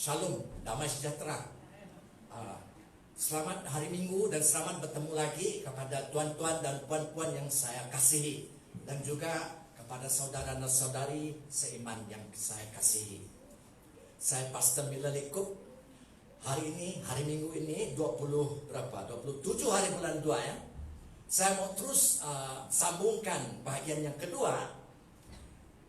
Shalom, damai sejahtera. Selamat hari Minggu dan selamat bertemu lagi kepada tuan-tuan dan puan-puan yang saya kasihi, dan juga kepada saudara dan saudari seiman yang saya kasihi. Saya Pastor Miller Likup. Hari ini, hari Minggu ini 27 hari bulan 2 ya. Saya mau terus sambungkan bagian yang kedua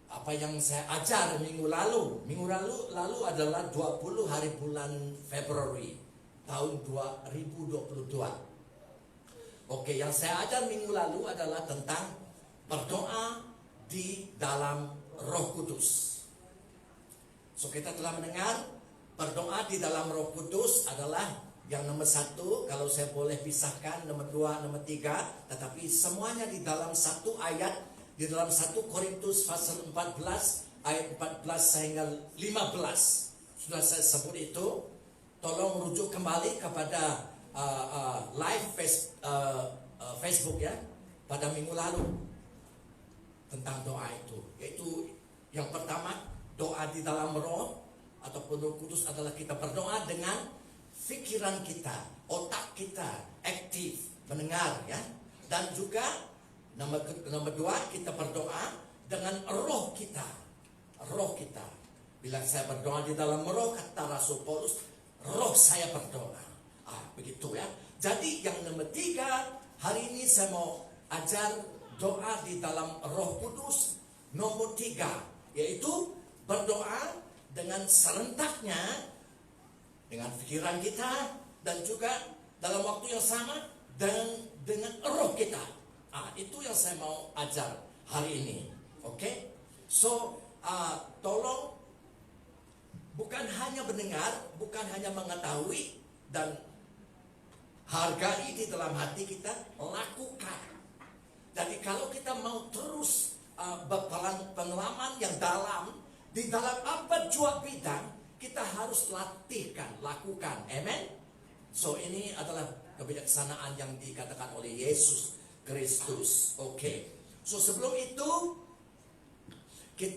apa yang saya ajar minggu lalu. Minggu lalu adalah 20 hari bulan Februari tahun 2022. Oke, yang saya ajar minggu lalu adalah tentang berdoa di dalam Roh Kudus. So, kita telah mendengar berdoa di dalam Roh Kudus adalah yang nomor 1, kalau saya boleh pisahkan nomor 2, nomor 3, tetapi semuanya di dalam satu ayat. Di dalam 1 Korintus pasal 14 ayat 14 sehingga 15 sudah saya sebut itu. Tolong rujuk kembali kepada live Facebook ya pada minggu lalu tentang doa itu. Yaitu yang pertama, doa di dalam Roh ataupun Roh Kudus adalah kita berdoa dengan pikiran kita, otak kita aktif mendengar ya, dan juga Nomor 2, kita berdoa dengan roh kita. Roh kita. Bila saya berdoa di dalam roh, kata Rasul Paulus, roh saya berdoa. Begitu ya. Jadi yang nomor 3, hari ini saya mau ajar doa di dalam Roh Kudus. Nomor 3, yaitu berdoa dengan serentaknya, dengan pikiran kita, dan juga dalam waktu yang sama, dan dengan roh kita. Itu yang saya mau ajar hari ini. Oke? So, tolong bukan hanya mendengar, bukan hanya mengetahui dan hargai di dalam hati kita, lakukan. Jadi kalau kita mau terus pengalaman yang dalam di dalam apa jua bidang, kita harus latihkan, lakukan. Amen? So, ini adalah kebijaksanaan yang dikatakan oleh Yesus Kristus. Oke. So sebelum itu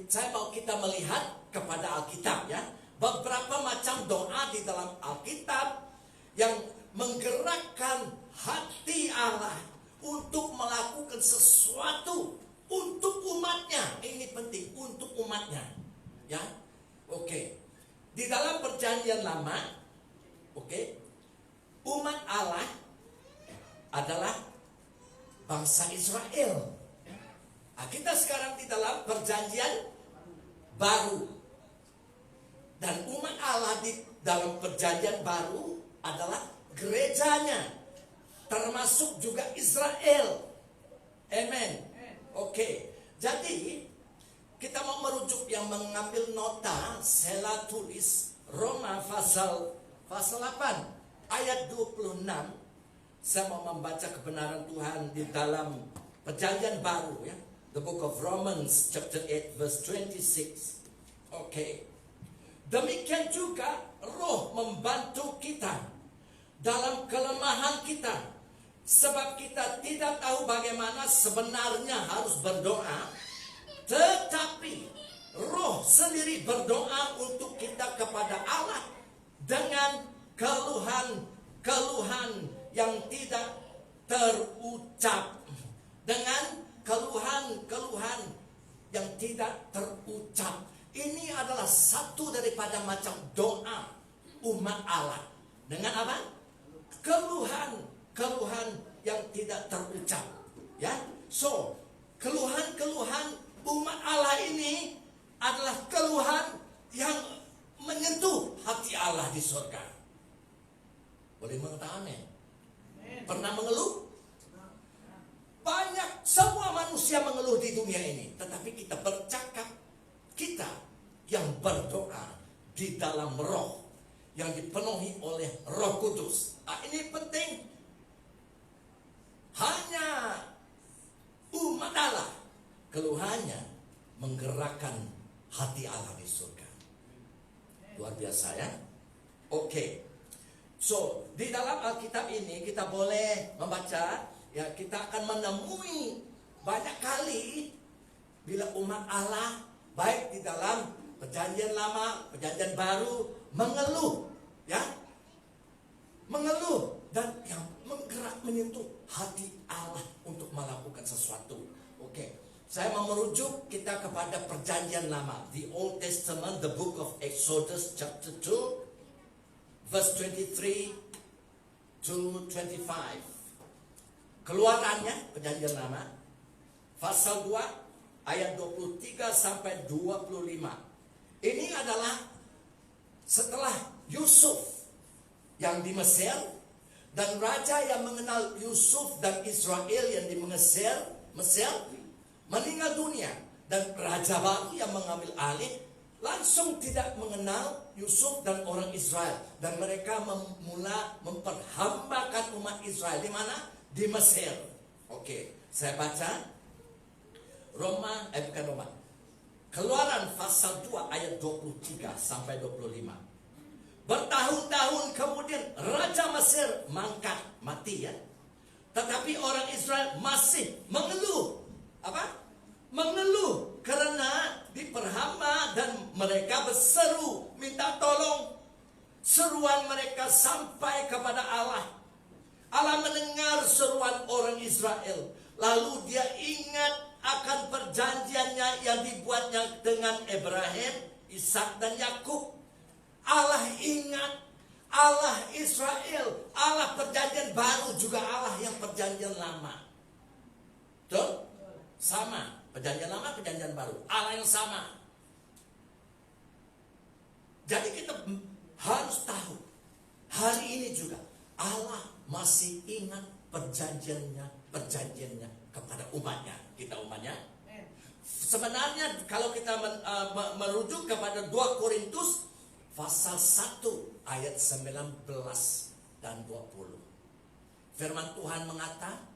saya mau kita melihat kepada Alkitab ya. Beberapa macam doa di dalam Alkitab yang menggerakkan hati Allah untuk melakukan sesuatu untuk umatnya. Ini penting, untuk umatnya. Ya. Oke. Di dalam Perjanjian Lama, oke, umat Allah adalah bangsa Israel. Kita sekarang di dalam Perjanjian Baru. Dan umat Allah di dalam Perjanjian Baru adalah gerejanya, termasuk juga Israel. Amen. Oke. Jadi kita mau merujuk yang mengambil nota, saya tulis Roma pasal 8 ayat 26. Saya mau membaca kebenaran Tuhan di dalam Perjanjian Baru ya. The book of Romans chapter 8 verse 26. Oke. Demikian juga Roh membantu kita dalam kelemahan kita, sebab kita tidak tahu bagaimana sebenarnya harus berdoa, tetapi Roh sendiri berdoa untuk kita kepada Allah dengan keluhan yang tidak terucap. Dengan keluhan yang tidak terucap. Ini adalah satu daripada macam doa umat Allah. Dengan apa? Keluhan yang tidak terucap. Ya. So, keluhan umat Allah ini adalah keluhan yang menyentuh hati Allah di surga. Boleh mengatakan amin? Pernah mengeluh? Banyak, semua manusia mengeluh di dunia ini. Tetapi kita bercakap, kita yang berdoa di dalam roh, yang dipenuhi oleh Roh Kudus. Ini penting. Hanya umat Allah keluhannya menggerakkan hati Allah di surga. Luar biasa ya. Oke. So, di dalam Alkitab ini kita boleh membaca, ya, kita akan menemui banyak kali bila umat Allah baik di dalam Perjanjian Lama, Perjanjian Baru mengeluh, ya, mengeluh, dan yang menggerak menyentuh hati Allah untuk melakukan sesuatu. Oke, saya mau merujuk kita kepada perjanjian lama, the Old Testament, the book of Exodus chapter 2 verse 23 to 25. Keluarannya, perjanjian lama, pasal 2 ayat 23 sampai 25. Ini adalah setelah Yusuf yang di Mesir, dan raja yang mengenal Yusuf dan Israel yang di Mesir meninggal dunia, dan raja baru yang mengambil alih langsung tidak mengenal Yusuf dan orang Israel, dan mereka mula memperhambakan umat Israel di mana? Di Mesir. Oke, saya baca Keluaran pasal 2 ayat 23 sampai 25. Bertahun-tahun kemudian Raja Mesir mati ya. Tetapi orang Israel masih mengeluh. Apa? Mengeluh karena diperhamba, dan mereka berseru minta tolong. Seruan mereka sampai kepada Allah. Allah mendengar seruan orang Israel. Lalu dia ingat akan perjanjiannya yang dibuatnya dengan Ibrahim, Ishak dan Yakub. Allah ingat, Allah Israel, Allah perjanjian baru juga Allah yang perjanjian lama. Betul? Sama, perjanjian lama, perjanjian baru, Allah yang sama. Jadi kita harus tahu, hari ini juga Allah masih ingat perjanjiannya kepada umatnya. Kita umatnya. Sebenarnya kalau kita merujuk kepada 2 Korintus pasal 1 ayat 19 dan 20. Firman Tuhan mengatakan,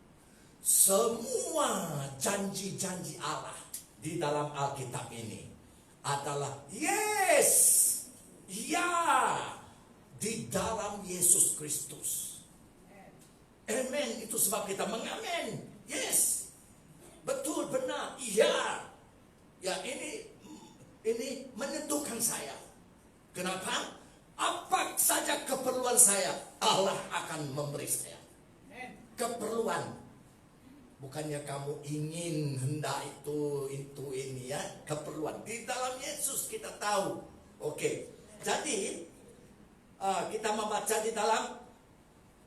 semua janji-janji Allah di dalam Alkitab ini adalah yes, ya, di dalam Yesus Kristus. Amen. Itu sebab kita mengamen. Yes, betul, benar, iya. Ya, ini menyentuhkan saya. Kenapa? Apa saja keperluan saya, Allah akan memberi saya. Keperluan. Bukannya kamu ingin hendak itu ini ya, keperluan. Di dalam Yesus kita tahu. Oke. Jadi kita membaca di dalam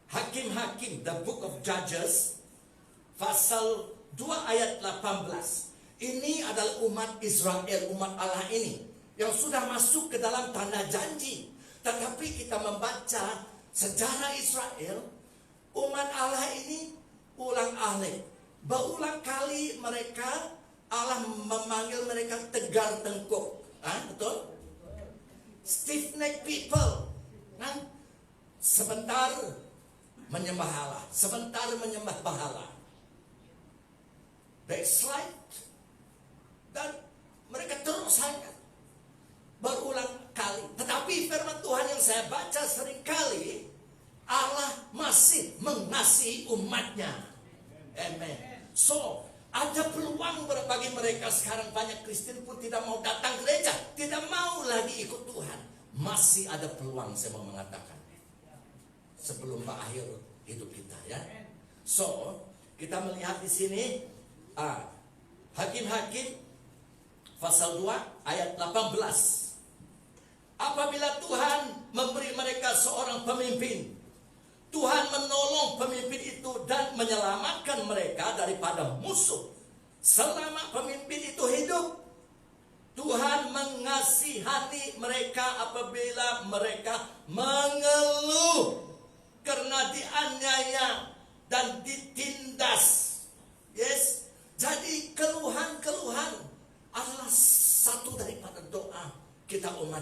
Hakim-Hakim, the book of Judges, pasal 2 ayat 18. Ini adalah umat Israel, umat Allah ini yang sudah masuk ke dalam tanah janji. Tetapi kita membaca sejarah Israel, umat Allah ini ulang-alik. Berulang kali mereka, Allah memanggil mereka tegar tengkuk. Betul? Stiff neck people. Sebentar menyembah Allah, sebentar menyembah bahala, backslide, dan mereka terus hanya berulang kali. Tetapi firman Tuhan yang saya baca sering kali, Allah masih mengasihi umatnya. Amen. So, ada peluang bagi mereka sekarang. Banyak Kristen pun tidak mau datang gereja, tidak mau lagi ikut Tuhan. Masih ada peluang, saya mau mengatakan, sebelum akhir hidup kita ya. So, kita melihat di sini Hakim-Hakim pasal 2 ayat 18. Apabila Tuhan memberi mereka seorang pemimpin, Tuhan menolong pemimpin itu dan menyelamatkan mereka daripada musuh. Selama pemimpin itu hidup, Tuhan mengasihani mereka apabila mereka mengeluh karena dianiaya dan ditindas. Yes. Jadi keluhan-keluhan adalah satu daripada doa kita umat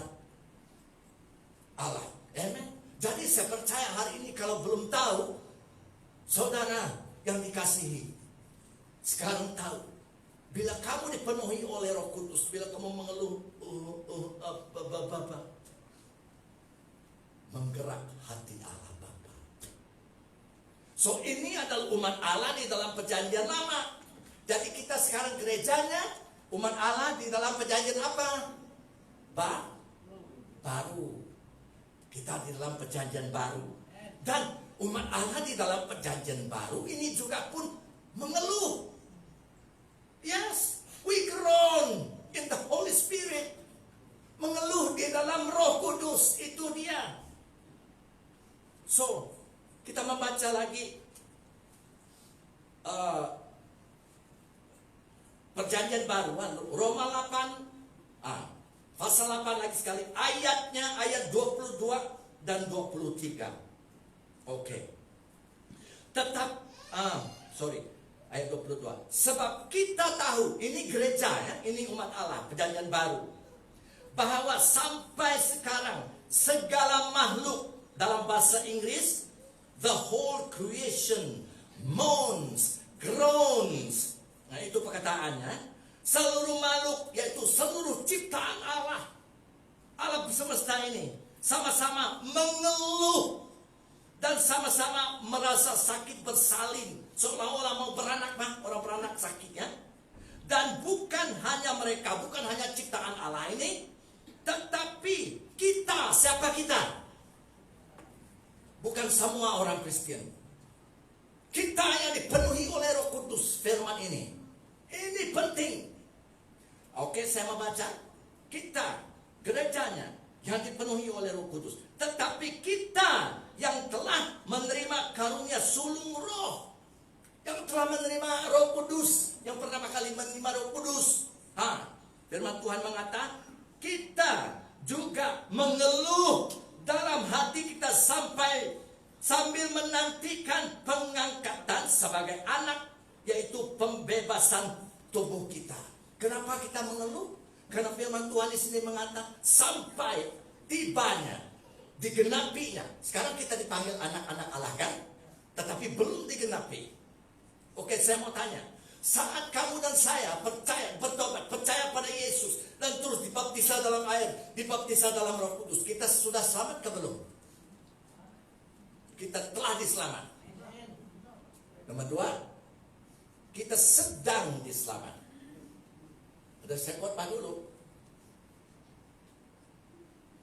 Allah. Amen. Jadi saya percaya hari ini kalau belum tahu, saudara yang dikasihi, sekarang tahu. Bila kamu dipenuhi oleh Roh Kudus, bila kamu mengeluh, menggerak hati Allah. So, ini adalah umat Allah di dalam perjanjian lama. Jadi kita sekarang gerejanya umat Allah di dalam perjanjian apa? Baru. Kita di dalam perjanjian baru. Dan umat Allah di dalam perjanjian baru ini juga pun mengeluh. Yes, we groan in the Holy Spirit. Mengeluh di dalam Roh Kudus, itu dia. So, kita membaca lagi perjanjian baru, Roma 8, pasal 8 lagi sekali, ayatnya ayat 22 dan 23. Oke. Tetap, ayat 22. Sebab kita tahu, ini gereja ya, ini umat Allah, perjanjian baru, bahwa sampai sekarang segala makhluk, dalam bahasa Inggris, the whole creation moans, groans. Nah, itu perkataannya. Seluruh makhluk, yaitu seluruh ciptaan Allah, alam semesta ini, sama-sama mengeluh dan sama-sama merasa sakit bersalin, seolah-olah mau beranak, orang beranak sakit ya. Dan bukan hanya mereka, bukan hanya ciptaan Allah ini, tetapi kita, siapa kita? Bukan semua orang Kristen. Kita yang dipenuhi oleh Roh Kudus, firman ini. Ini penting. Oke, saya membaca. Kita, gerejanya, yang dipenuhi oleh Roh Kudus. Tetapi kita yang telah menerima karunia sulung roh, yang telah menerima Roh Kudus, yang pertama kali menerima Roh Kudus. Firman Tuhan mengatakan, kita juga mengeluh dalam hati kita sambil menantikan pengangkatan sebagai anak, yaitu pembebasan tubuh kita. Kenapa kita mengeluh? Karena firman Tuhan di sini mengatakan sampai tibanya, digenapinya. Sekarang kita dipanggil anak-anak Allah kan? Tetapi belum digenapi. Oke, saya mau tanya. Saat kamu dan saya percaya, bertobat, percaya pada Yesus, dan terus dibaptisa dalam air, dibaptisa dalam Roh Kudus, kita sudah selamat ke belum? Kita telah diselamat. Nomor 2, kita sedang diselamat. Ada saya khotbah dulu.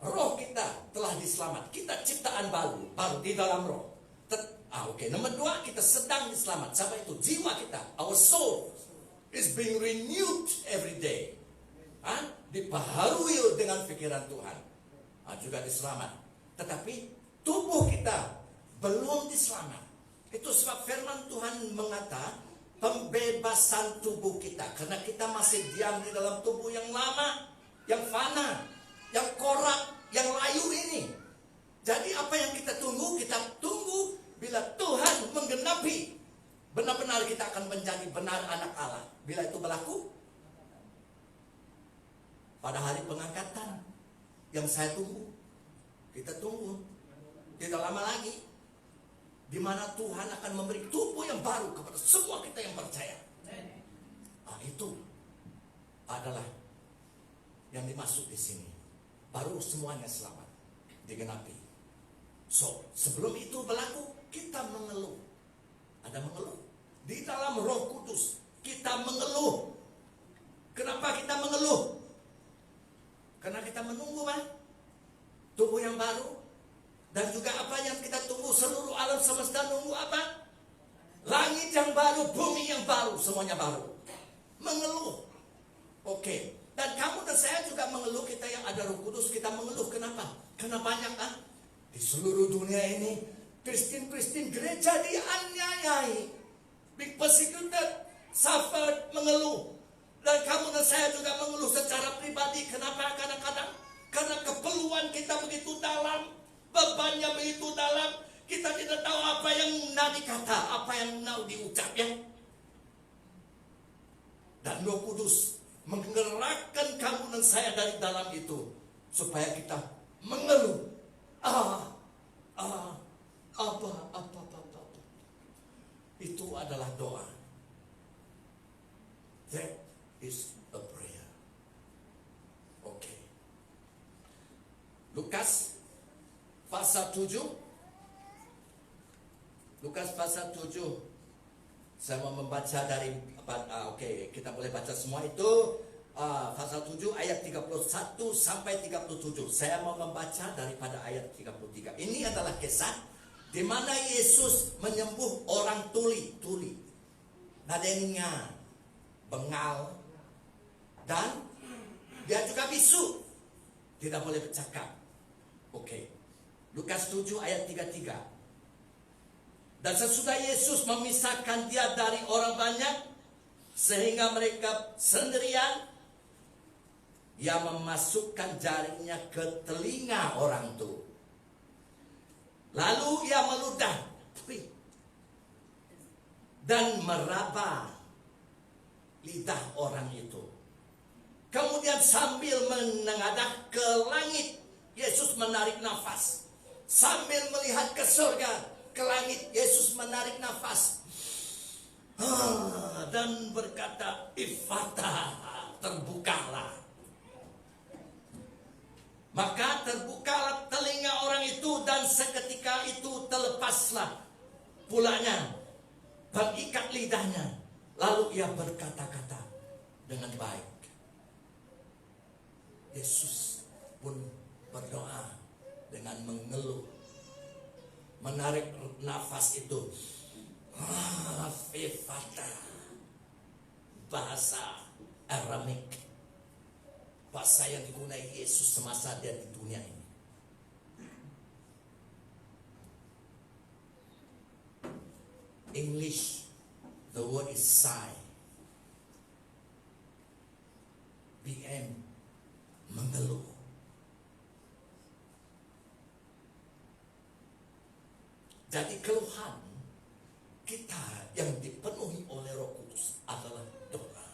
Roh kita telah diselamat. Kita ciptaan baru di dalam roh. Oke. Nomor 2, kita sedang diselamat. Siapa itu? Jiwa kita, our soul is being renewed every day. Dibaharui dengan pikiran Tuhan. Juga diselamat. Tetapi tubuh kita belum diselamat. Itu sebab firman Tuhan mengatakan pembebasan tubuh kita. Karena kita masih diam di dalam tubuh yang lama, yang fana, yang korak, yang layu ini. Jadi apa yang kita tunggu? Kita tunggu bila Tuhan menggenapi, benar-benar kita akan menjadi benar anak Allah. Bila itu berlaku, pada hari pengangkatan yang saya tunggu, kita tunggu, tidak lama lagi, di mana Tuhan akan memberi tubuh yang baru kepada semua kita yang percaya. Itu adalah yang dimaksud di sini. Baru semuanya selamat, digenapi. So, sebelum itu berlaku, kita mengeluh. Ada mengeluh. Di dalam Roh Kudus, kita mengeluh. Kenapa kita mengeluh? Karena kita menunggu tubuh yang baru. Dan juga apa yang kita tunggu, seluruh alam semesta nunggu apa? Langit yang baru, bumi yang baru, semuanya baru. Mengeluh. Oke. Dan kamu dan saya juga mengeluh, kita yang ada Roh Kudus, kita mengeluh. Kenapa? Karena banyak di seluruh dunia ini, Kristen gereja dianiayai, big persecuted, suffered, mengeluh. Dan kamu dan saya juga mengeluh secara pribadi. Kenapa? Kadang-kadang karena keperluan kita begitu dalam, bebannya begitu dalam, kita tidak tahu apa yang nak dikata, apa yang nak diucap ya. Dan Roh Kudus menggerakkan kamu dan saya dari dalam itu, supaya kita mengeluh. Apa. Itu adalah doa. That is a prayer. Oke. Lukas pasal 7. Lukas pasal 7. Saya mau membaca dari kita boleh baca semua itu. pasal 7 ayat 31 sampai 37. Saya mau membaca daripada ayat 33. Ini adalah kisah di mana Yesus menyembuh orang tuli, nadeninya bengal, dan dia juga bisu, tidak boleh bercakap. Oke. Lukas 7 ayat 33. Dan sesudah Yesus memisahkan dia dari orang banyak, sehingga mereka sendirian, ia memasukkan jaringnya ke telinga orang itu. Lalu ia meludah dan meraba lidah orang itu. Kemudian sambil menengadah ke langit, Yesus menarik nafas. Sambil melihat ke surga, ke langit, Yesus menarik nafas. Dan berkata, Ifata, terbukalah. Maka terbukalah telinga orang itu, dan seketika itu terlepaslah pulanya pengikat lidahnya. Lalu ia berkata-kata dengan baik. Yesus pun berdoa dengan mengeluh, menarik nafas itu. Ifata, bahasa Aramik, bahasa yang digunakan Yesus semasa dia di dunia ini. English, the word is sigh. BM, mengeluh. Jadi keluhan kita yang dipenuhi oleh Roh Kudus adalah doa.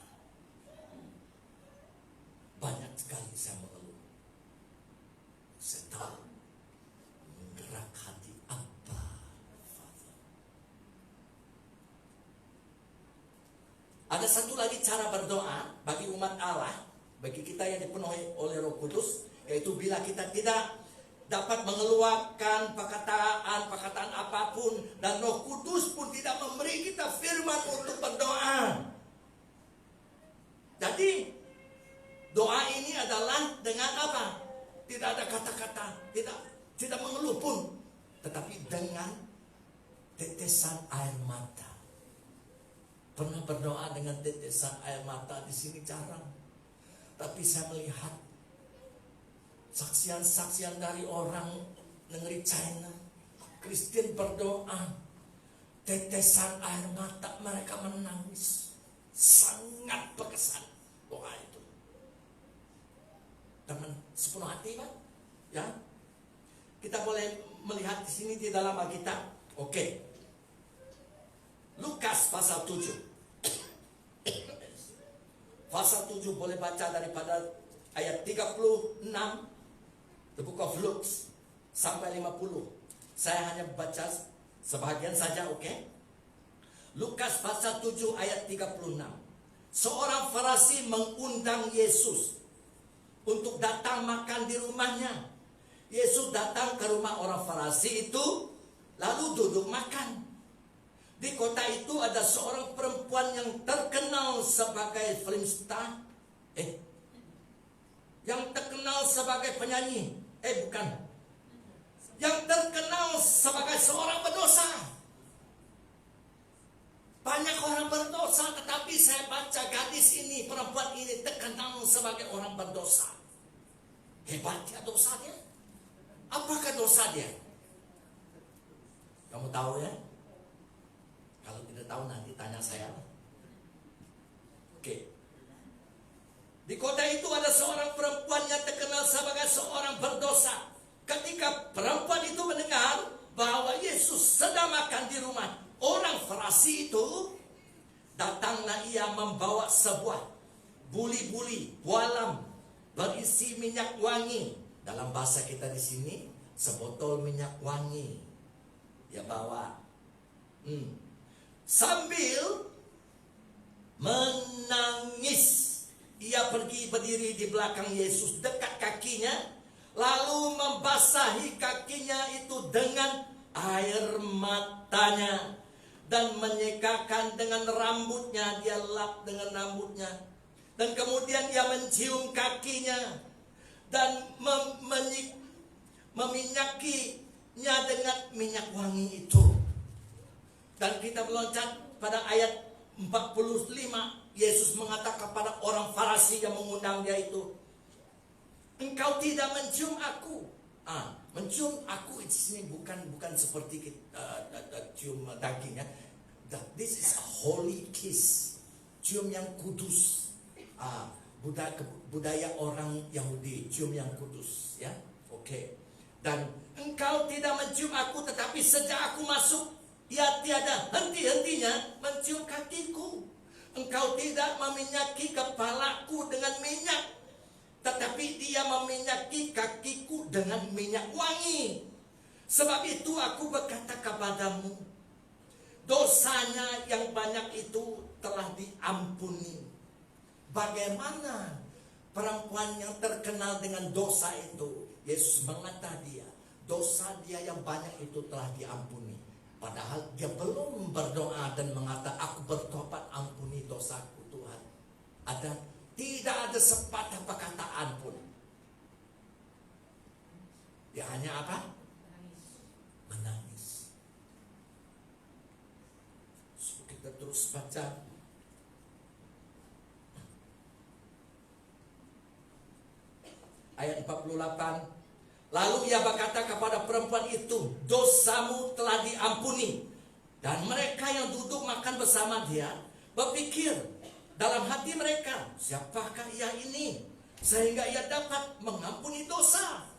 Banyak sekali saya mengeluh. Saya tahu gerak hati apa, Father. Ada satu lagi cara berdoa bagi umat Allah, bagi kita yang dipenuhi oleh Roh Kudus, yaitu bila kita tidak dapat mengeluarkan perkataan apapun, dan Roh Kudus pun tidak memberi kita firman untuk berdoa. Jadi doa ini adalah dengan apa? Tidak ada kata-kata, tidak mengeluh pun, tetapi dengan tetesan air mata. Pernah berdoa dengan tetesan air mata di sini jarang, tapi saya melihat saksian-saksian dari orang negeri China, Kristen berdoa, tetesan air mata mereka menangis, sangat berkesan doa itu. Dengan sepenuh hati, Pak. Ya, kita boleh melihat di sini di dalam Alkitab. Oke. Lukas pasal 7. Pasal 7 boleh baca daripada ayat 36. The book of Luke sampai 50. Saya hanya baca sebagian saja, oke? Lukas pasal 7 ayat 36. Seorang Farisi mengundang Yesus untuk datang makan di rumahnya. Yesus datang ke rumah orang Farisi itu, lalu duduk makan. Di kota itu ada seorang perempuan yang terkenal sebagai film star. Yang terkenal sebagai penyanyi. Bukan. Yang terkenal sebagai seorang berdosa. Banyak orang berdosa, tetapi saya baca gadis ini, perempuan ini terkenal sebagai orang berdosa. Hebatnya dosa dia. Apakah dosa dia? Kamu tahu ya? Kalau tidak tahu nanti tanya saya. Oke. Di kota itu ada seorang perempuan yang terkenal sebagai seorang berdosa. Ketika perempuan itu mendengar bahwa Yesus sedang makan di rumah orang Farisi itu, datanglah ia membawa sebuah buli-buli bualam berisi minyak wangi. Dalam bahasa kita di sini, sebotol minyak wangi dia bawa. Sambil menangis, ia pergi berdiri di belakang Yesus dekat kakinya, lalu membasahi kakinya itu dengan air matanya dan menyekakan dengan rambutnya. Dia lap dengan rambutnya. Dan kemudian ia mencium kakinya dan meminyakinya dengan minyak wangi itu. Dan kita meloncat pada ayat 45. Yesus mengatakan kepada orang Farisi yang mengundang dia itu, engkau tidak mencium aku. Mencium aku di sini bukan seperti cium dagingnya. This is a holy kiss. Cium yang kudus. Budaya orang Yahudi, cium yang kudus, ya. Oke. Dan engkau tidak mencium aku, tetapi sejak aku masuk, ia tiada henti-hentinya mencium kakiku. Engkau tidak meminyaki kepalaku dengan minyak, tetapi dia meminyaki kakiku dengan minyak wangi. Sebab itu aku berkata kepadamu, dosanya yang banyak itu telah diampuni. Bagaimana perempuan yang terkenal dengan dosa itu? Yesus mengatakan dosa dia yang banyak itu telah diampuni. Padahal dia belum berdoa dan mengatakan, aku bertobat, ampuni dosaku Tuhan. Tidak ada sepatah perkataan pun. Dia hanya apa? Menangis. So, kita terus baca. Ayat 48. Lalu ia berkata kepada perempuan itu, dosamu telah diampuni. Dan mereka yang duduk makan bersama dia berpikir dalam hati mereka, siapakah ia ini sehingga ia dapat mengampuni dosa?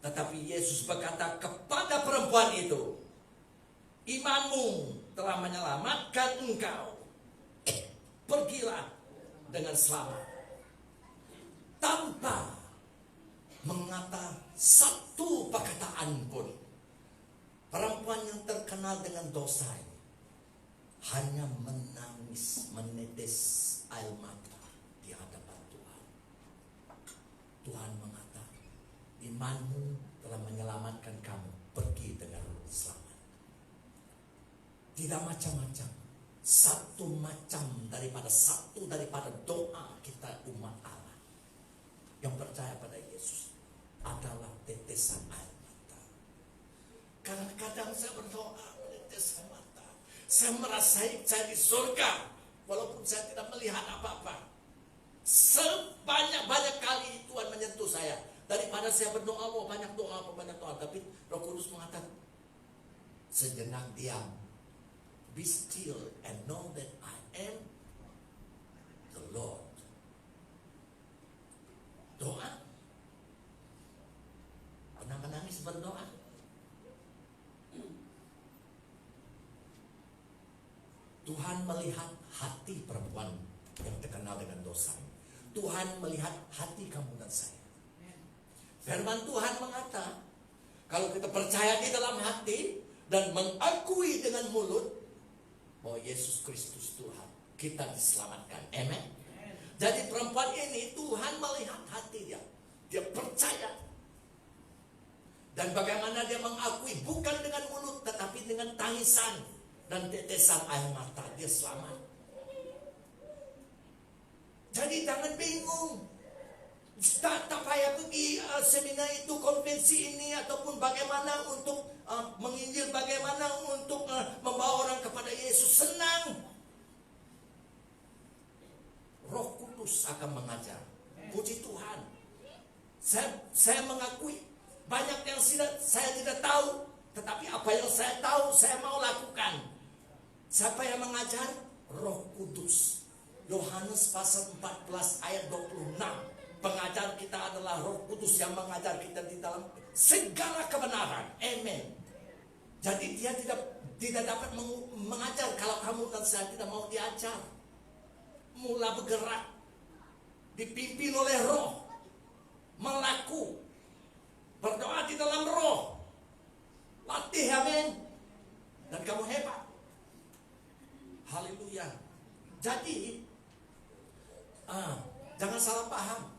Tetapi Yesus berkata kepada perempuan itu, imanmu telah menyelamatkan engkau. Pergilah dengan selamat. Tanpa mengata satu perkataan pun, perempuan yang terkenal dengan dosa ini hanya menangis, menetes air mata di hadapan Tuhan. Tuhan mengatakan, imanmu telah menyelamatkan kamu, pergi dengan selamat. Tidak macam-macam, satu daripada doa kita umat Allah yang percaya pada Yesus adalah tetesan air mata. Kadang-kadang saya berdoa menetes air mata. Saya merasa saya di surga walaupun saya tidak melihat apa-apa. Sebanyak-banyak kali Tuhan menyentuh saya. Daripada saya berdoa, banyak doa. Tapi Roh Kudus mengatakan, sejenak diam. Be still and know that I am the Lord. Doa. Pernah menangis berdoa? Tuhan melihat hati perempuan yang terkenal dengan dosa. Tuhan melihat hati kamu dan saya. Firman Tuhan mengatakan, kalau kita percaya di dalam hati dan mengakui dengan mulut bahwa Yesus Kristus Tuhan, kita diselamatkan. Amen. Jadi perempuan ini Tuhan melihat hati dia. Dia percaya. Dan bagaimana dia mengakui, bukan dengan mulut tetapi dengan tangisan dan tetesan air mata, dia selamat. Jadi jangan bingung. Tak payah pergi seminar itu, konvensi ini, ataupun bagaimana untuk menginjil, bagaimana untuk membawa orang kepada Yesus. Senang. Roh Kudus akan mengajar. Puji Tuhan. Saya mengakui banyak yang saya tidak tahu, tetapi apa yang saya tahu saya mau lakukan. Siapa yang mengajar? Roh Kudus. Yohanes pasal 14 ayat 26. Pengajar kita adalah Roh Kudus yang mengajar kita di dalam segala kebenaran. Amen. Jadi dia tidak dapat mengajar kalau kamu dan saya tidak mau diajar. Mula bergerak, dipimpin oleh Roh, melaku, berdoa di dalam Roh, latih, amin, dan kamu hebat. Haleluya. Jadi jangan salah paham.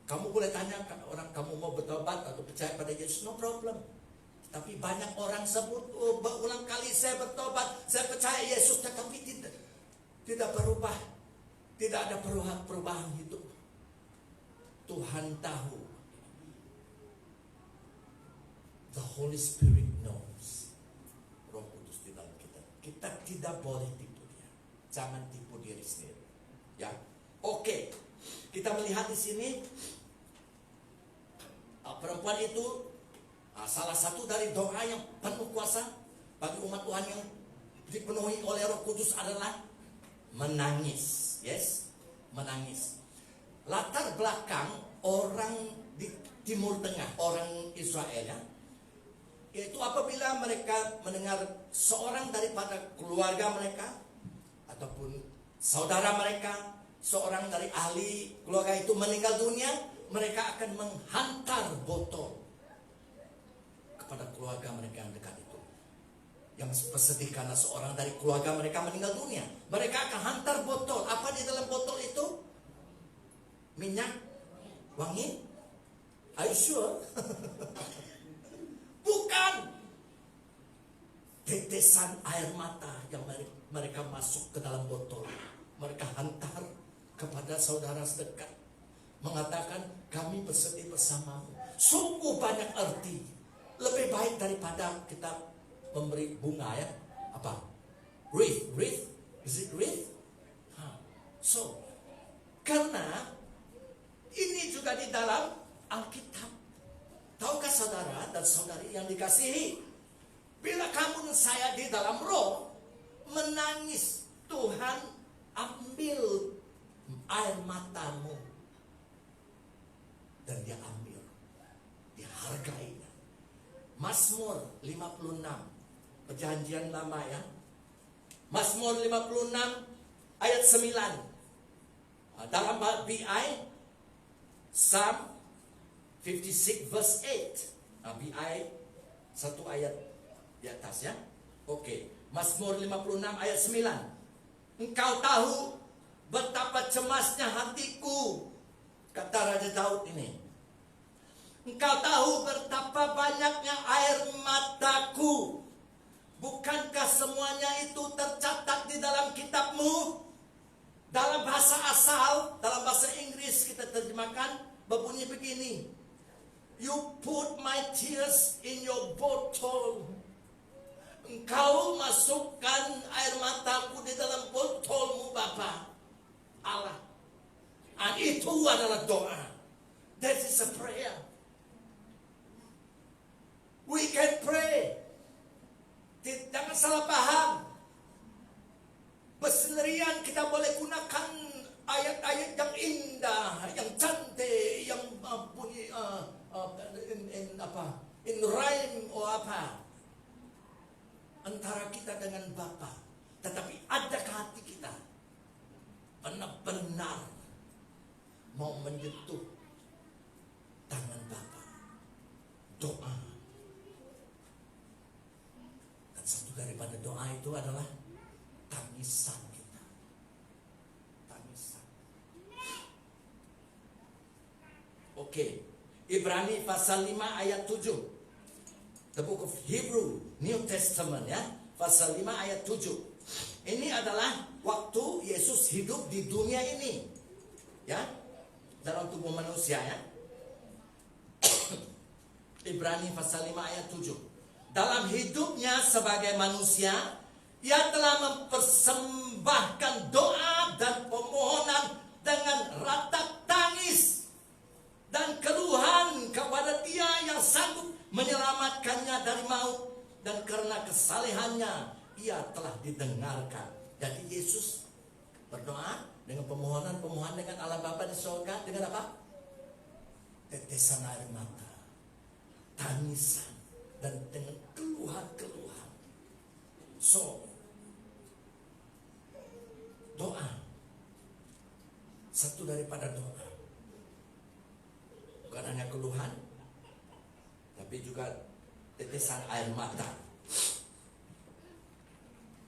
Kamu boleh tanyakan orang, kamu mau bertobat atau percaya pada Yesus, no problem. Tapi banyak orang sebut, berulang kali saya bertobat, saya percaya Yesus, tetapi tidak berubah, tidak ada perubahan hidup. Tuhan tahu. The Holy Spirit knows. Roh Kudus di dalam kita. Kita tidak boleh tipu dia. Jangan tipu diri sendiri. Ya, oke. Kita melihat di sini perempuan itu salah satu dari doa yang penuh kuasa bagi umat Tuhan yang dipenuhi oleh Roh Kudus adalah menangis. Yes, menangis. Latar belakang orang di Timur Tengah, orang Israel ya, yaitu apabila mereka mendengar seorang daripada keluarga mereka ataupun saudara mereka, seorang dari ahli keluarga itu meninggal dunia, mereka akan menghantar botol kepada keluarga mereka yang dekat itu, yang bersedih karena seorang dari keluarga mereka meninggal dunia. Mereka akan hantar botol. Apa di dalam botol itu? Minyak wangi? Are you sure? Bukan. Tetesan air mata yang mereka masuk ke dalam botol. Mereka hantar kepada saudara sedekat. Mengatakan, kami bersedih bersamamu. Sungguh banyak arti. Lebih baik daripada kita memberi bunga ya. Apa? Wreath. Is it wreath? So, karena ini juga di dalam Alkitab. Tahukah saudara dan saudari yang dikasihi, bila kamu dan saya di dalam roh menangis, Tuhan ambil air matamu dan dia ambil, dihargainya. Mazmur 56, perjanjian lama ya. Mazmur 56 ayat 9. Dalam BI Psalm 56 verse 8. BI satu ayat di atas ya. Oke. Mazmur 56 ayat 9. Engkau tahu betapa cemasnya hatiku, kata Raja Daud ini. Engkau tahu betapa banyaknya air mataku. Bukankah semuanya itu tercatat di dalam kitabmu? Dalam bahasa asal, dalam bahasa Inggris kita terjemahkan berbunyi begini. You put my tears in your bottle. Engkau masukkan air mataku di dalam botolmu, Bapa Allah. Dan itu adalah doa. That is a prayer. We can pray. Jangan salah paham. Bersendirian kita boleh gunakan ayat-ayat yang indah, yang cantik, yang bunyi in rhyme atau apa antara kita dengan Bapa. Tetapi adakah hati kita benar-benar mau menyentuh tangan Bapa? Doa. Dan satu daripada doa itu adalah tangisan kita. Tangisan. Oke. Ibrani pasal 5 ayat 7. The book of Hebrew, New Testament ya. Pasal 5 ayat 7. Ini adalah waktu Yesus hidup di dunia ini. Ya. Dalam tubuh manusia ya. Ibrani pasal 5 ayat 7. Dalam hidupnya sebagai manusia, Ia telah mempersembahkan doa dan permohonan dengan ratap tangis dan keluhan kepada Dia yang sanggup menyelamatkannya dari maut, dan karena kesalehannya Ia telah didengarkan. Jadi Yesus berdoa dengan permohonan dengan Allah Bapa di surga dengan apa? Tetesan air mata, tangisan, dan dengan keluhan-keluhan. So, doa, satu daripada doa, bukan hanya keluhan, tapi juga tetesan air mata.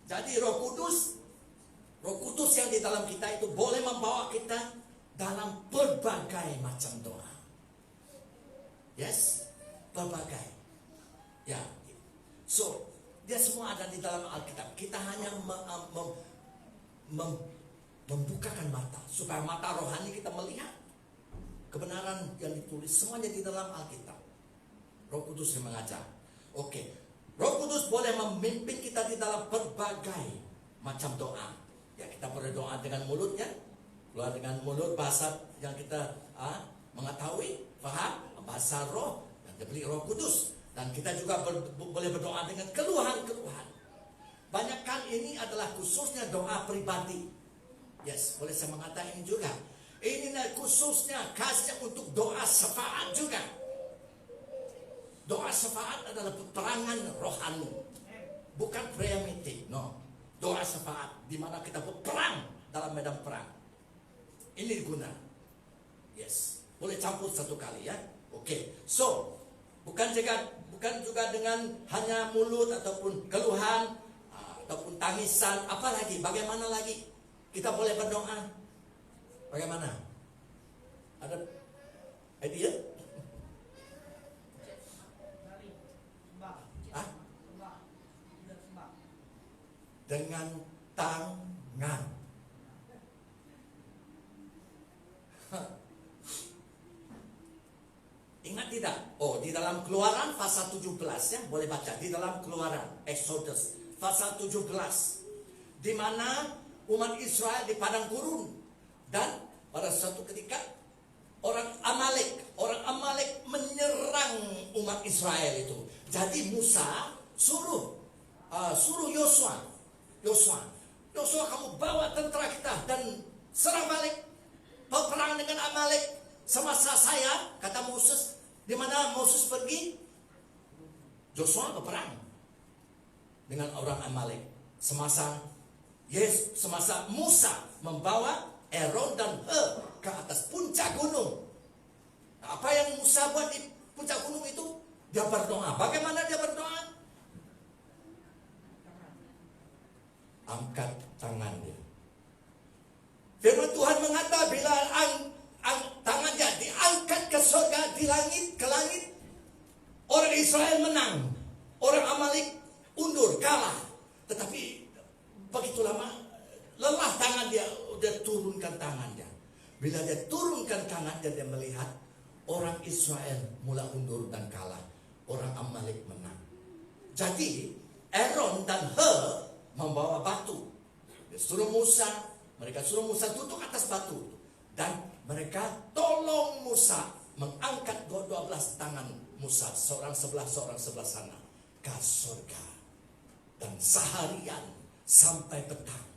Jadi Roh Kudus yang di dalam kita itu boleh membawa kita dalam berbagai macam doa. Yes, berbagai. Ya, so dia semua ada di dalam Alkitab. Kita hanya membukakan mata supaya mata rohani kita melihat kebenaran yang ditulis semuanya di dalam Alkitab. Roh Kudus yang mengajar. Oke, Roh Kudus boleh memimpin kita di dalam berbagai macam doa. Ya, kita berdoa dengan mulutnya, keluar dengan mulut bahasa yang kita mengetahui, paham, bahasa roh yang diberi Roh Kudus. Dan kita juga boleh berdoa dengan keluhan-keluhan. Banyakkan ini adalah khususnya doa pribadi. Yes, boleh saya mengatakan ini juga. Ini khususnya khasnya untuk doa syafaat juga. Doa syafaat adalah peperangan rohani, bukan prayer meeting. No, doa syafaat di mana kita berperang dalam medan perang. Ini guna. Yes, boleh campur satu kali ya. Oke, so bukan juga dengan hanya mulut ataupun keluhan ataupun tangisan. Apalagi? Bagaimana lagi kita boleh berdoa? Bagaimana? Ada idea? Dengan tangan. Ingat tidak? Oh, di dalam Keluaran pasal 17 ya, boleh baca di dalam Keluaran Exodus pasal 17 di mana umat Israel di padang gurun dan pada suatu ketika orang Amalek menyerang umat Israel itu. Jadi Musa suruh Yosua, kamu bawa tentara kita dan serang balik, berperang dengan Amalek. Semasa saya, kata Moses, di mana Moses pergi, Yosua berperang dengan orang Amalek. Semasa Musa membawa Aaron dan Hur ke atas puncak gunung. Nah, apa yang Musa buat di puncak gunung itu? Dia berdoa. Bagaimana dia berdoa? Angkat tangan dia. Firman Tuhan mengatakan bila tangan dia diangkat ke surga, ke langit, orang Israel menang, orang Amalek undur, kalah. Tetapi begitu lama lelah tangan dia turunkan tangannya. Bila dia turunkan tangannya, dia melihat orang Israel mula undur dan kalah, orang Amalek menang. Jadi Aaron dan Hur membawa batu. Mereka suruh Musa duduk atas batu. Dan mereka tolong Musa mengangkat 12 tangan Musa, seorang sebelah sana, ke surga. Dan seharian sampai petang,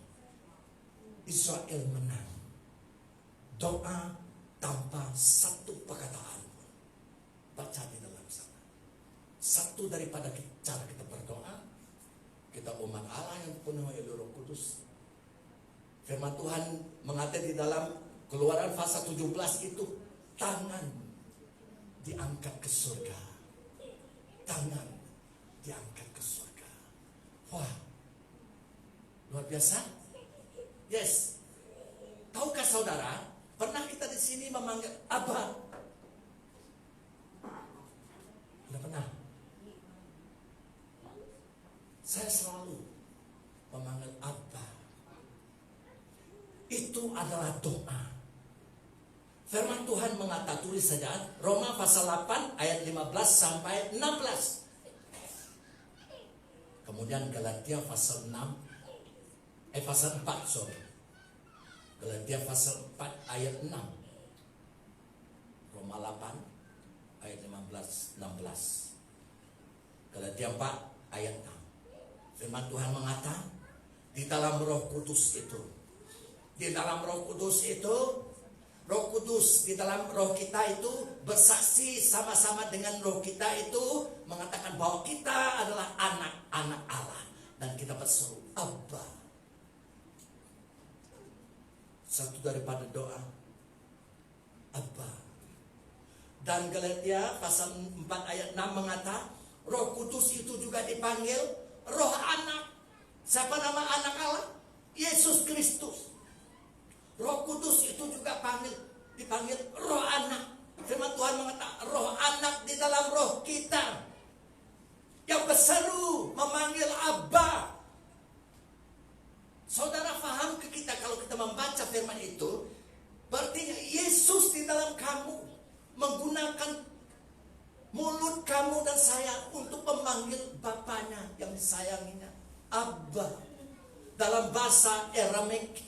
Israel menang. Doa tanpa satu perkataan. Baca di dalam sana. Satu daripada cara kita berdoa, kita umat Allah yang penuh oleh Roh Kudus. Firman Tuhan mengatakan di dalam Keluaran pasal 17 itu, tangan diangkat ke surga. Tangan diangkat ke surga. Wah, luar biasa. Yes. Tahukah saudara, pernah kita di sini memanggil Abba? Sudah pernah? Saya selalu memanggil Abba. Itu adalah doa. Firman Tuhan mengatakan, tulis saja Roma pasal 8 ayat 15 sampai 16. Kemudian Galatia pasal 4, sorry. Galatia pasal 4 ayat 6. Roma 8 ayat 15 16. Galatia 4 ayat 6. Firman Tuhan mengatakan, di dalam Roh Kudus itu, Roh Kudus di dalam roh kita itu bersaksi sama-sama dengan roh kita itu mengatakan bahwa kita adalah anak-anak Allah dan kita berseru Abba. Satu daripada doa Abba. Dan Galatia pasal 4 ayat 6 mengatakan Roh Kudus itu juga dipanggil roh anak. Siapa nama anak Allah? Yesus Kristus. Roh Kudus itu juga dipanggil roh anak. Firman Tuhan mengatakan roh anak di dalam roh kita yang berseru memanggil Abba. Saudara paham ke kita dalam kamu, menggunakan mulut kamu dan saya untuk memanggil Bapaknya yang disayanginya, Abba. Dalam bahasa Aramaik,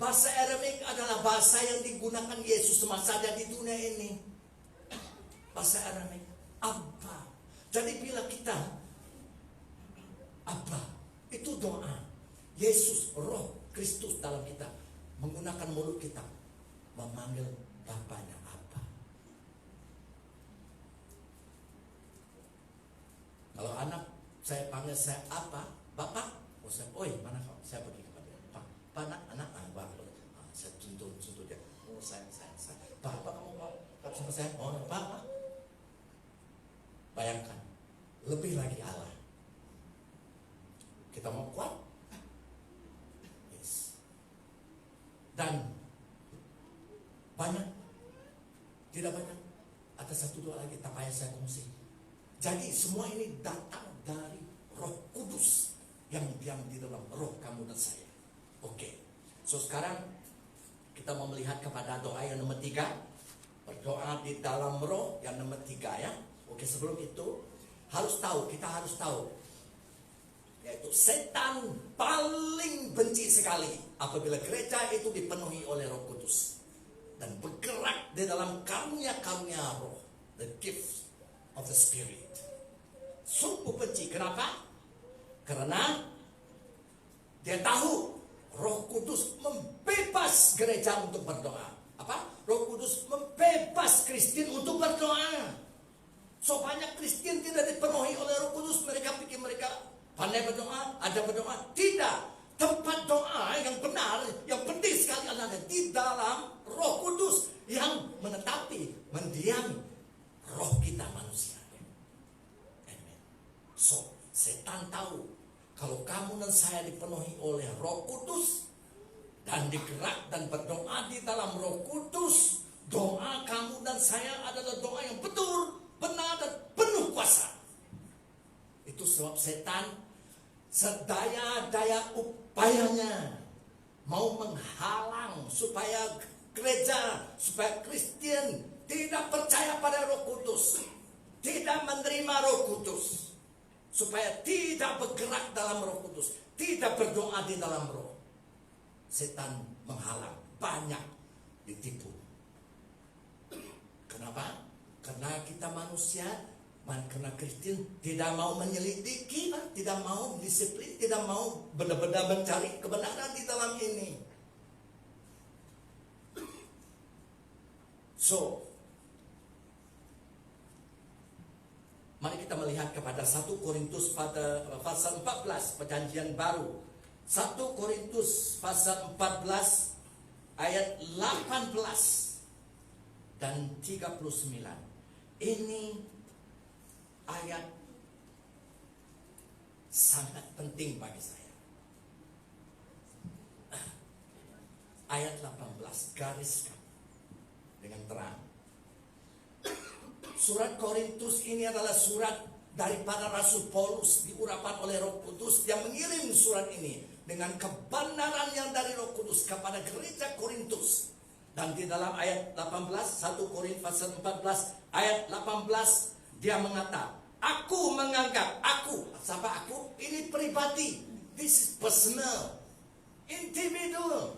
bahasa Aramaik adalah bahasa yang digunakan Yesus semasa ada di dunia ini. Bahasa Aramaik, Abba. Jadi bila kita Abba, itu doa. Yesus, Roh Kristus dalam kita, menggunakan mulut kita memanggil Bapaknya Abba. Kalau anak saya panggil saya apa, Bapak, oh saya, oi mana kau? Saya pergi kepada dia, Pak, anak, Bapak, saya tuntut dia, oh saya, Bapak kamu mau sama saya, oh Bapak. Bayangkan, lebih lagi Allah. Kita mau kuat? Yes. Dan banyak, tidak banyak, ada satu dua lagi tak payah saya kongsi. Jadi semua ini datang dari Roh Kudus yang diam di dalam roh kamu dan saya. Oke. So sekarang kita mau melihat kepada doa yang nomor 3. Berdoa di dalam roh yang nomor 3 ya. Oke, sebelum itu kita harus tahu, yaitu setan paling benci sekali apabila gereja itu dipenuhi oleh Roh Kudus dan bergerak di dalam karunia-karunia roh, the gift of the Spirit. Sungguh benci. Kenapa? Karena dia tahu Roh Kudus membebas gereja untuk berdoa. Apa? Roh Kudus membebas Kristen untuk berdoa. So banyak Kristen tidak dipenuhi oleh Roh Kudus. Mereka pikir mereka pandai berdoa, ada berdoa. Tidak. Tempat doa yang benar, yang penting sekali adalah di dalam Roh Kudus yang menetapi, mendiami roh kita manusia. Amen. So setan tahu kalau kamu dan saya dipenuhi oleh Roh Kudus dan digerak dan berdoa di dalam Roh Kudus, doa kamu dan saya adalah doa yang betul, benar dan penuh kuasa. Itu sebab setan sedaya-daya upayanya mau menghalang supaya gereja, supaya Kristen tidak percaya pada Roh Kudus, tidak menerima Roh Kudus, supaya tidak bergerak dalam Roh Kudus, tidak berdoa di dalam roh. Setan menghalang, banyak ditipu. Kenapa? Karena kita manusia, karena Kristen tidak mau menyelidiki, tidak mau disiplin, tidak mau benar-benar mencari kebenaran di dalam ini. So, mari kita melihat kepada 1 Korintus pada pasal 14 Perjanjian Baru. 1 Korintus pasal 14 ayat 18 dan 39. Ini ayat sangat penting bagi saya. Ayat 18, gariskan dengan terang. Surat Korintus ini adalah surat daripada Rasul Paulus, diurapan oleh Roh Kudus yang mengirim surat ini dengan kebenaran yang dari Roh Kudus kepada gereja Korintus. Dan di dalam ayat 18, 1 Korintus pasal 14 ayat 18, dia mengatakan, aku menganggap, siapa aku? Ini pribadi, this is personal, individual.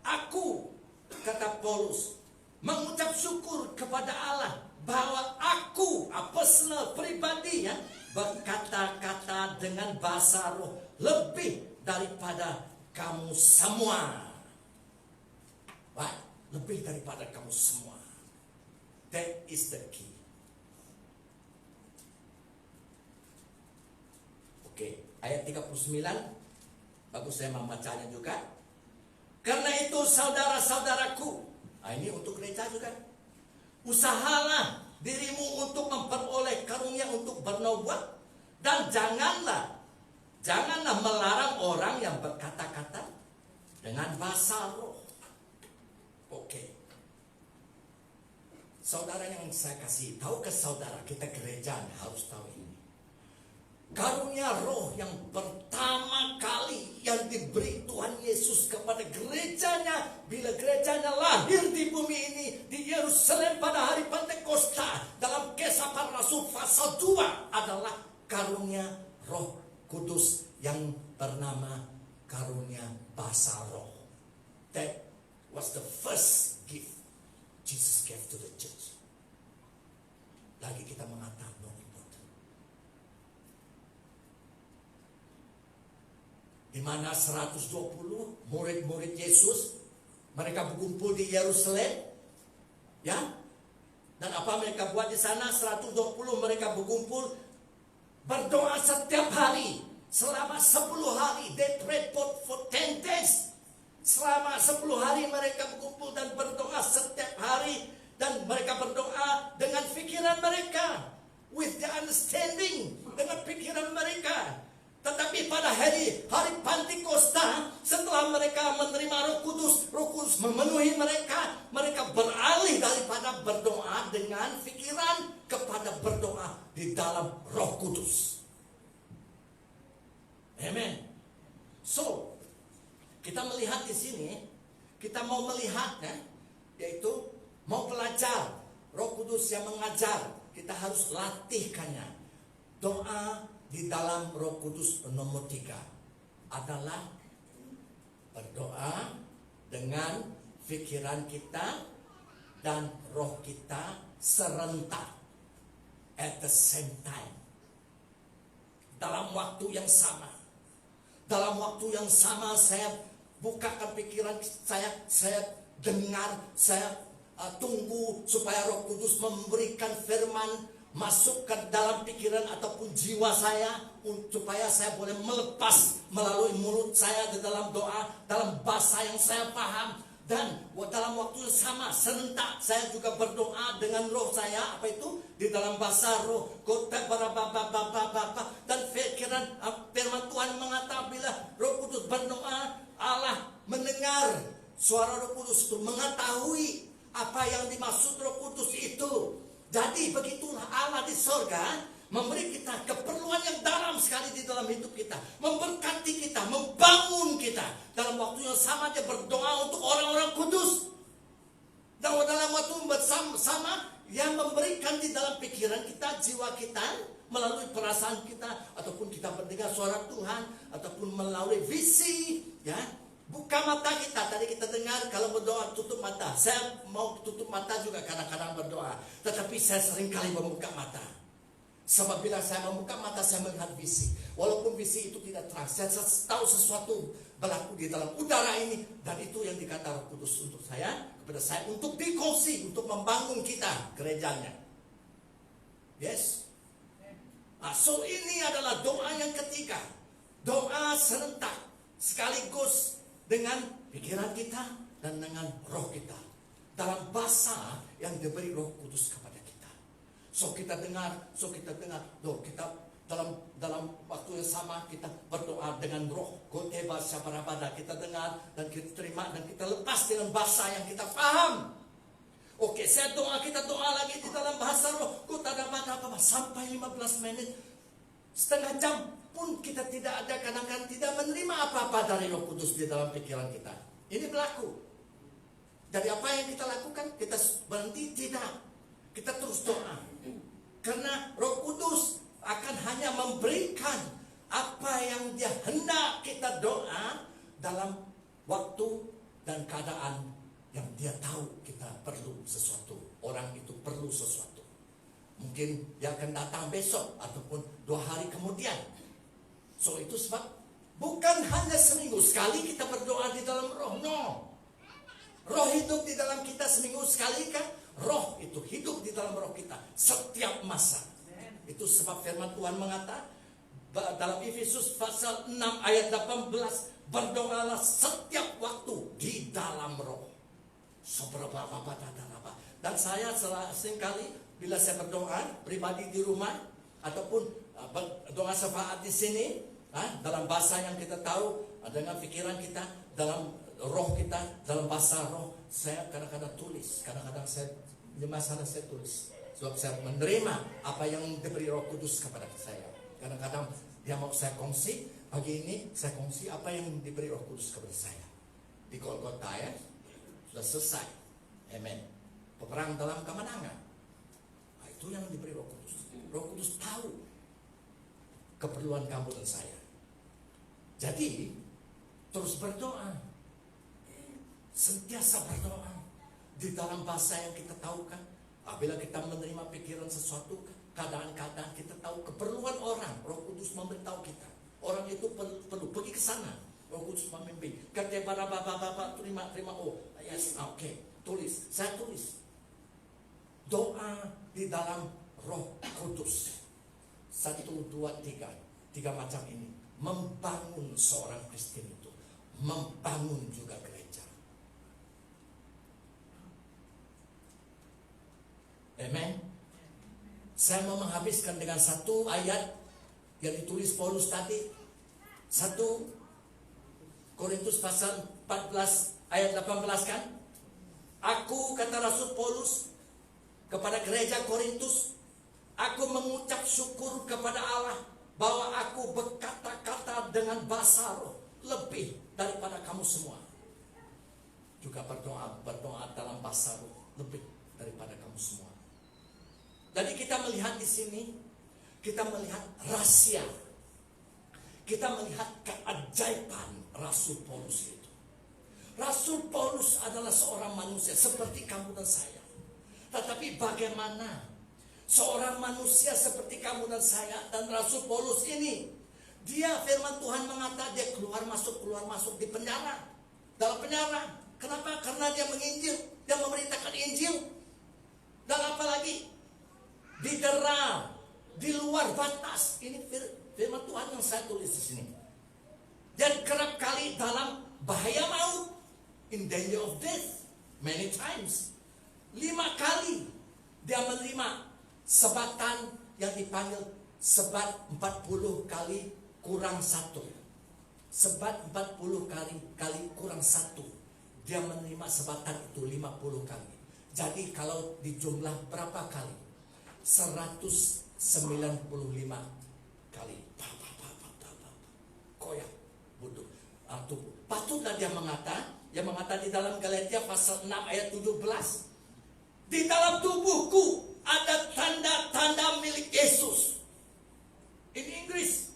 Aku, kata Paulus, mengucap syukur kepada Allah bahwa aku, personal, pribadi ya, berkata-kata dengan bahasa roh lebih daripada kamu semua. Lebih daripada kamu semua. That is the key. Oke, ayat 39. Bagus saya membacanya juga. Karena itu saudara-saudaraku, ini untuk gereja juga. Usahalah dirimu untuk memperoleh karunia untuk bernubuat, dan janganlah melarang orang yang berkata-kata dengan bahasa roh. Oke. Saudara yang saya kasih, tahukah saudara, kita gereja harus tahu ini. Karunia roh yang pertama kali yang diberi Tuhan Yesus kepada gerejanya, bila gerejanya lahir di bumi ini, pasal 2 adalah karunia Roh Kudus yang bernama karunia bahasa roh. That was the first gift Jesus gave to the church. Lagi kita mengatakan no important. Di mana 120 murid-murid Yesus, mereka berkumpul di Yerusalem, ya. Dan apa mereka buat di sana? 120 mereka berkumpul berdoa setiap hari selama 10 hari. They prayed for 10 days. Selama 10 hari mereka berkumpul dan berdoa setiap hari. Dan mereka berdoa dengan pikiran mereka, with the understanding, dengan pikiran mereka. Tetapi pada hari Pentakosta, setelah mereka menerima Roh Kudus memenuhi mereka, mereka beralih daripada berdoa dengan pikiran kepada berdoa di dalam Roh Kudus. Amen. So, kita melihat di sini, kita mau melihatnya, yaitu mau belajar Roh Kudus yang mengajar, kita harus latihkannya. Doa di dalam Roh Kudus nomor 3 adalah berdoa dengan pikiran kita dan roh kita serentak at the same time, dalam waktu yang sama. Dalam waktu yang sama saya bukakan pikiran saya dengar, saya tunggu supaya Roh Kudus memberikan firman masuk ke dalam pikiran ataupun jiwa saya, supaya saya boleh melepas melalui mulut saya di dalam doa, dalam bahasa yang saya paham. Dan dalam waktu yang sama serentak saya juga berdoa dengan roh saya, apa itu? Di dalam bahasa roh. Dan pikiran firman Tuhan mengatakan bila Roh Kudus berdoa, Allah mendengar suara Roh Kudus itu, mengetahui apa yang dimaksud Roh Kudus itu. Jadi begitulah Allah di sorga memberi kita keperluan yang dalam sekali di dalam hidup kita, memberkati kita, membangun kita. Dalam waktu yang sama dia berdoa untuk orang-orang kudus. Dan dalam waktu bersama yang memberikan di dalam pikiran kita, jiwa kita, melalui perasaan kita, ataupun kita mendengar suara Tuhan, ataupun melalui visi, ya. Buka mata kita. Tadi kita dengar kalau berdoa tutup mata. Saya mau tutup mata juga kadang-kadang berdoa, tetapi saya sering kali membuka mata. Sebab bila saya membuka mata, saya melihat visi. Walaupun visi itu tidak terang, saya tahu sesuatu berlaku di dalam udara ini. Dan itu yang dikata Roh Kudus untuk saya, kepada saya, untuk dikongsi, untuk membangun kita, gerejanya. Yes. So ini adalah doa yang ketiga. Doa serentak sekaligus dengan pikiran kita dan dengan roh kita, dalam bahasa yang diberi Roh Kudus kepada kita. So kita dengar, loh, kita dalam waktu yang sama kita berdoa dengan roh. Goteba syabarabada, kita dengar dan kita terima dan kita lepas dengan bahasa yang kita paham. Oke, kita doa lagi di dalam bahasa roh. Sampai 15 menit, setengah jam pun kita tidak ada, kadang-kadang tidak menerima apa-apa dari Roh Kudus di dalam pikiran kita. Ini berlaku. Dari apa yang kita lakukan, kita berhenti? Tidak. Kita terus doa. Karena Roh Kudus akan hanya memberikan apa yang dia hendak kita doa dalam waktu dan keadaan yang dia tahu kita perlu sesuatu. Orang itu perlu sesuatu. Mungkin dia akan datang besok ataupun 2 hari kemudian. So itu sebab bukan hanya seminggu sekali kita berdoa di dalam roh. No. Roh hidup di dalam kita seminggu sekali kan? Roh itu hidup di dalam roh kita setiap masa. Itu sebab firman Tuhan mengatakan dalam Efesus pasal 6 ayat 18, berdoalah setiap waktu di dalam roh. Dan saya seringkali bila saya berdoa pribadi di rumah ataupun doa syafaat di sini, dalam bahasa yang kita tahu, dengan pikiran kita, dalam roh kita, dalam bahasa roh, saya kadang-kadang tulis, kadang-kadang saya di masalah saya tulis. Sebab saya menerima apa yang diberi Roh Kudus kepada saya. Kadang-kadang dia mau saya kongsi, pagi ini saya kongsi apa yang diberi Roh Kudus kepada saya. Di Golgota ya, sudah selesai. Amen. Peperang dalam kemenangan. Itu Itu yang diberi Roh Kudus. Roh Kudus tahu keperluan kamu dan saya. Jadi terus berdoa, sentiasa berdoa di dalam bahasa yang kita tahu kan. Apabila kita menerima pikiran sesuatu, keadaan-keadaan kita tahu keperluan orang, Roh Kudus memberitahu kita. Orang itu perlu pergi ke sana. Roh Kudus memimpin. Kata bapak terima. Oh, yes, oke. Tulis, saya tulis. Doa di dalam Roh Kudus. 1, 2, 3. 3 macam ini. Membangun seorang Kristen itu. Membangun juga gereja. Amen. Saya mau menghabiskan dengan satu ayat yang ditulis Paulus tadi. 1 Korintus pasal 14 ayat 18 kan? Aku, kata Rasul Paulus kepada gereja Korintus, aku mengucap syukur kepada Allah bahwa aku berkata-kata dengan bahasa roh lebih daripada kamu semua. Juga berdoa dalam bahasa roh lebih daripada kamu semua. Jadi kita melihat di sini, kita melihat rahasia, kita melihat keajaiban Rasul Paulus itu. Rasul Paulus adalah seorang manusia seperti kamu dan saya. Tetapi bagaimana seorang manusia seperti kamu dan saya dan Rasul Paulus ini, dia firman Tuhan mengatakan dia keluar masuk di penjara, dalam penjara. Kenapa? Karena dia menginjil, dia memberitakan Injil. Dan apa lagi? Didera di luar batas. Ini firman Tuhan yang saya tulis di sini. Dan kerap kali dalam bahaya maut, in danger of death, many times. 5 kali dia menerima sebatan yang dipanggil sebat 40 kali kurang 1. Sebat 40 kali kurang 1. Dia menerima sebatan itu 50 kali. Jadi kalau dijumlah berapa kali? 195 kali. Koyak butuh. Patutlah dia mengatakan di dalam Galatia pasal 6 ayat 17. Di dalam tubuhku ada tanda-tanda milik Yesus. In Inggris,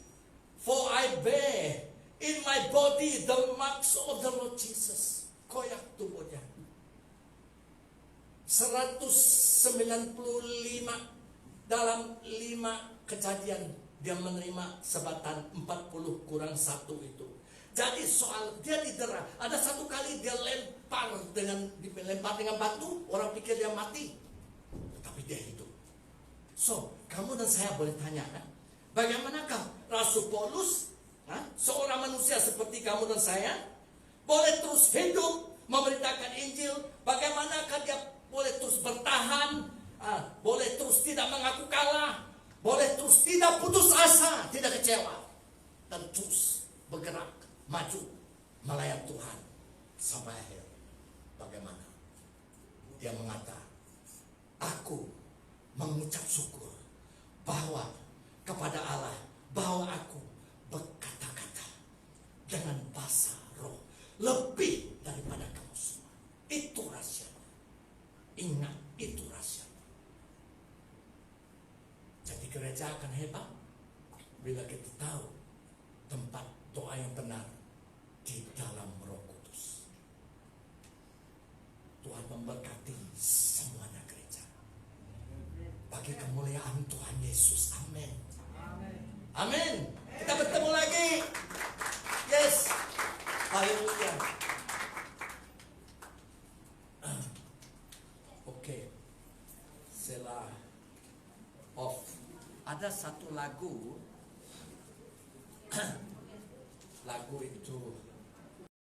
for I bear in my body the marks of the Lord Jesus. Koyak tubuhnya. 195 dalam 5 kejadian dia menerima sebatan 40 kurang 1 itu. Jadi soal dia didera, ada 1 kali dia dilempar dengan batu, orang pikir dia mati, tetapi dia hidup. So, kamu dan saya boleh tanya, bagaimanakah Rasul Paulus, seorang manusia seperti kamu dan saya, boleh terus hidup memberitakan Injil? Bagaimanakah dia boleh terus bertahan, boleh terus tidak mengaku kalah, boleh terus tidak putus asa, tidak kecewa, dan terus bergerak maju melayani Tuhan sampai akhir? Bagaimana? Dia mengatakan, aku mengucap syukur bahwa kepada Allah bahwa aku berkata-kata dengan bahasa roh lebih daripada kamu semua. Itu rahasia. Ingat, itu rahasia. Jadi gereja akan hebat bila kita tahu tempat doa yang benar di dalam Roh Kudus. Tuhan memberkati semuanya gereja bagi kemuliaan Tuhan Yesus. Amin. Amin. Kita bertemu lagi. Yes. Haleluya. Oke. Selah off. Ada satu lagu. Lagu itu